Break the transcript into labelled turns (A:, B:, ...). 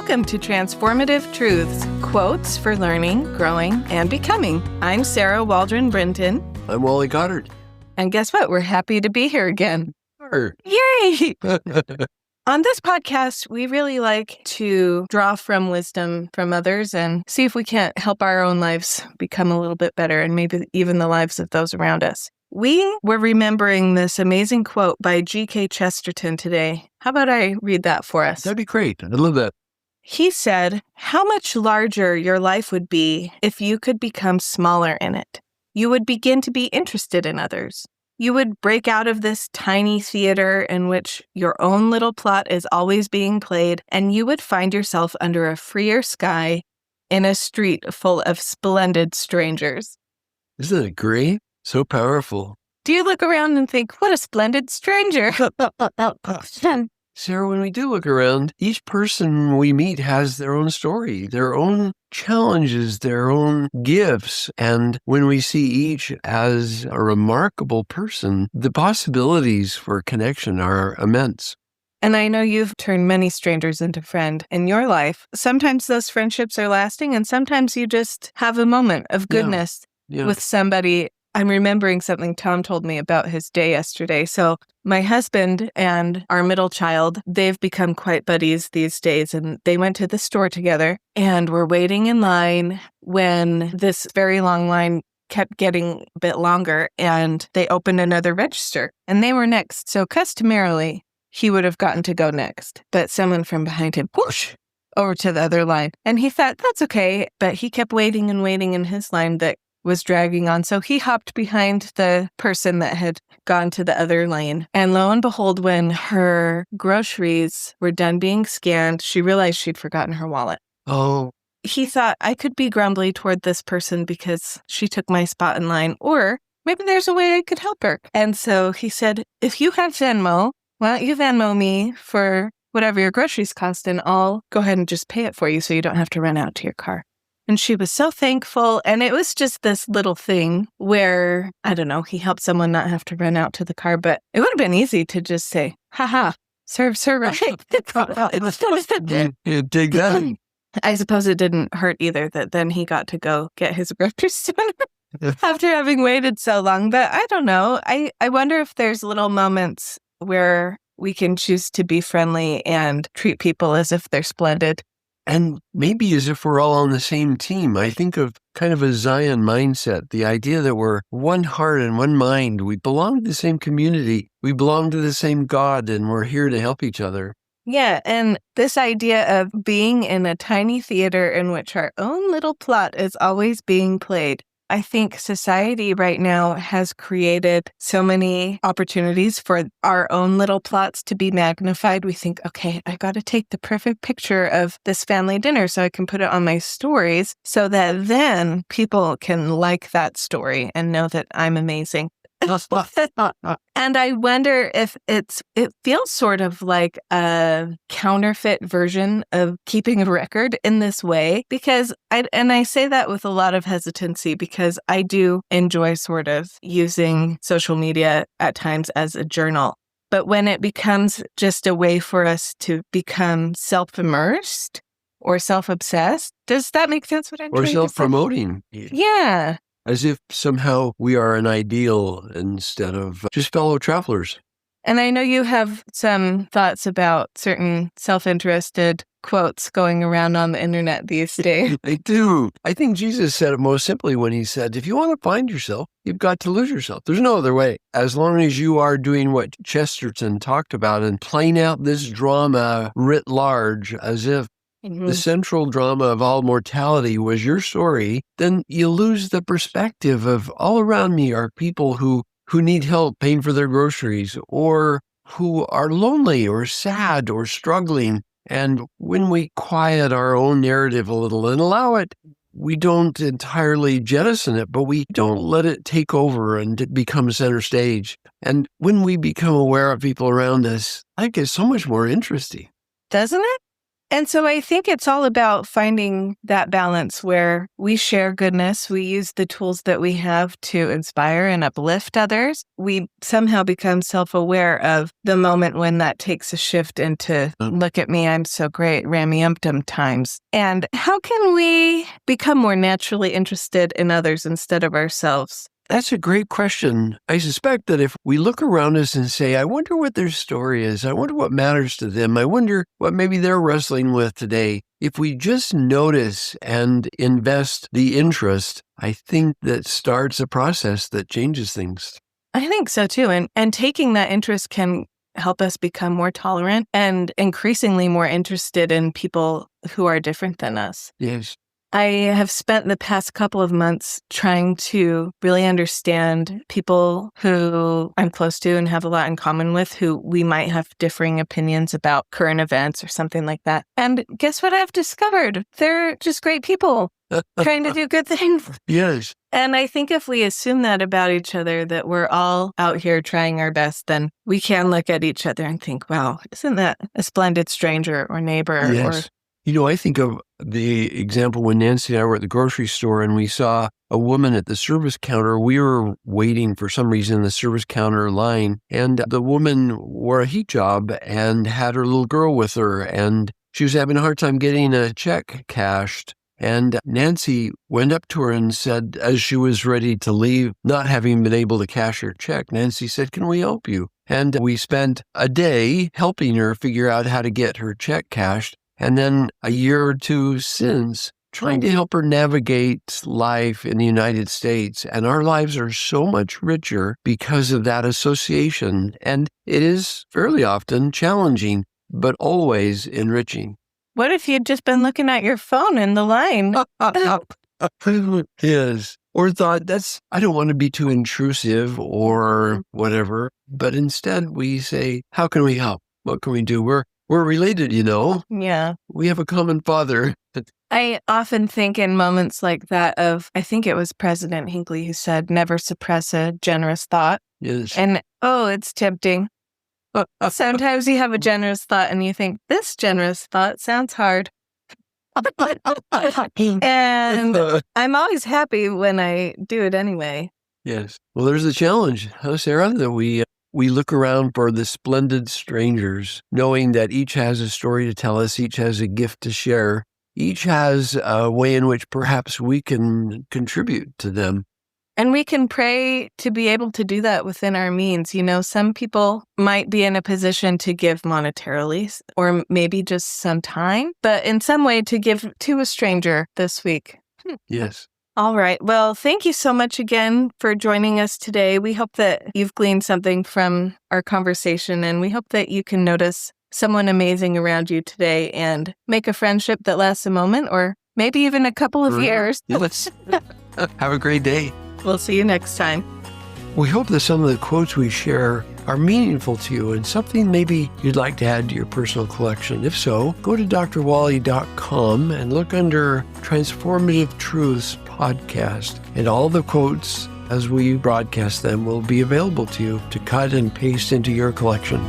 A: Welcome to Transformative Truths, quotes for learning, growing, and becoming. I'm Sarah Waldron Brinton.
B: I'm Wally Goddard.
A: And guess what? We're happy to be here again.
B: Sure.
A: Yay! On this podcast, we really like to draw from wisdom from others and see if we can't help our own lives become a little bit better and maybe even the lives of those around us. We were remembering this amazing quote by G.K. Chesterton today. How about I read that for us?
B: That'd be great. I'd love that.
A: He said, "How much larger your life would be if you could become smaller in it. You would begin to be interested in others. You would break out of this tiny theater in which your own little plot is always being played, and you would find yourself under a freer sky in a street full of splendid strangers."
B: Isn't it great? So powerful.
A: Do you look around and think, what a splendid stranger?
B: Sarah, when we do look around, each person we meet has their own story, their own challenges, their own gifts. And when we see each as a remarkable person, the possibilities for connection are immense.
A: And I know you've turned many strangers into friend in your life. Sometimes those friendships are lasting, and sometimes you just have a moment of goodness with somebody. I'm remembering something Tom told me about his day yesterday. So my husband and our middle child, they've become quite buddies these days, and they went to the store together and were waiting in line when this very long line kept getting a bit longer, and they opened another register and they were next. So customarily, he would have gotten to go next, but someone from behind him whoosh over to the other line. And he thought, that's okay. But he kept waiting and waiting in his line that was dragging on. So he hopped behind the person that had gone to the other lane. And lo and behold, when her groceries were done being scanned, she realized she'd forgotten her wallet.
B: Oh.
A: He thought, I could be grumbly toward this person because she took my spot in line, or maybe there's a way I could help her. And so he said, if you have Venmo, why don't you Venmo me for whatever your groceries cost, and I'll go ahead and just pay it for you so you don't have to run out to your car. And she was so thankful. And it was just this little thing where, I don't know, he helped someone not have to run out to the car. But it would have been easy to just say, haha, serve, right?
B: You dig that?
A: I suppose it didn't hurt either that then he got to go get his groceries done after having waited so long. But I don't know. I wonder if there's little moments where we can choose to be friendly and treat people as if they're splendid.
B: And maybe as if we're all on the same team. I think of kind of a Zion mindset, the idea that we're one heart and one mind. We belong to the same community. We belong to the same God, and we're here to help each other.
A: Yeah, and this idea of being in a tiny theater in which our own little plot is always being played. I think society right now has created so many opportunities for our own little plots to be magnified. We think, okay, I got to take the perfect picture of this family dinner so I can put it on my stories so that then people can like that story and know that I'm amazing. And I wonder if it feels sort of like a counterfeit version of keeping a record in this way, because I say that with a lot of hesitancy because I do enjoy sort of using social media at times as a journal. But when it becomes just a way for us to become self-immersed or self-obsessed, does that make sense what I'm trying to say?
B: Or self-promoting.
A: Yeah.
B: As if somehow we are an ideal instead of just fellow travelers.
A: And I know you have some thoughts about certain self-interested quotes going around on the internet these days.
B: I do. I think Jesus said it most simply when he said, if you want to find yourself, you've got to lose yourself. There's no other way. As long as you are doing what Chesterton talked about and playing out this drama writ large as if the central drama of all mortality was your story, then you lose the perspective of all around me are people who need help paying for their groceries or who are lonely or sad or struggling. And when we quiet our own narrative a little and allow it, we don't entirely jettison it, but we don't let it take over and become center stage. And when we become aware of people around us, I think it's so much more interesting.
A: Doesn't it? And so I think it's all about finding that balance where we share goodness, we use the tools that we have to inspire and uplift others. We somehow become self-aware of the moment when that takes a shift into, look at me, I'm so great, rammy-umptum times. And how can we become more naturally interested in others instead of ourselves?
B: That's a great question. I suspect that if we look around us and say, I wonder what their story is, I wonder what matters to them, I wonder what maybe they're wrestling with today, if we just notice and invest the interest, I think that starts a process that changes things.
A: I think so too. And taking that interest can help us become more tolerant and increasingly more interested in people who are different than us.
B: Yes.
A: I have spent the past couple of months trying to really understand people who I'm close to and have a lot in common with, who we might have differing opinions about current events or something like that. And guess what I've discovered? They're just great people trying to do good things.
B: Yes.
A: And I think if we assume that about each other, that we're all out here trying our best, then we can look at each other and think, wow, isn't that a splendid stranger or neighbor?
B: Yes.
A: Or
B: I think of the example when Nancy and I were at the grocery store and we saw a woman at the service counter. We were waiting for some reason in the service counter line, and the woman wore a hijab and had her little girl with her, and she was having a hard time getting a check cashed. And Nancy went up to her and said, as she was ready to leave, not having been able to cash her check, Nancy said, "Can we help you?" And we spent a day helping her figure out how to get her check cashed. And then a year or two since, trying to help her navigate life in the United States. And our lives are so much richer because of that association. And it is fairly often challenging, but always enriching.
A: what if you'd just been looking at your phone in the line?
B: Yes. Or thought, I don't want to be too intrusive or whatever. But instead we say, how can we help? What can we do? We're related,
A: Yeah.
B: We have a common father.
A: I often think in moments like that of, I think it was President Hinckley who said, never suppress a generous thought.
B: Yes.
A: And, it's tempting. Sometimes you have a generous thought and you think, this generous thought sounds hard. And I'm always happy when I do it anyway.
B: Yes. Well, there's the challenge, huh, Sarah, that we look around for the splendid strangers, knowing that each has a story to tell us, each has a gift to share, each has a way in which perhaps we can contribute to them.
A: And we can pray to be able to do that within our means. Some people might be in a position to give monetarily or maybe just some time, but in some way to give to a stranger this week.
B: Yes.
A: All right. Well, thank you so much again for joining us today. We hope that you've gleaned something from our conversation, and we hope that you can notice someone amazing around you today and make a friendship that lasts a moment or maybe even a couple of years.
B: Let's have a great day.
A: We'll see you next time.
B: We hope that some of the quotes we share are meaningful to you and something maybe you'd like to add to your personal collection. If so, go to drwally.com and look under Transformative Truths podcast, and all the quotes as we broadcast them will be available to you to cut and paste into your collection.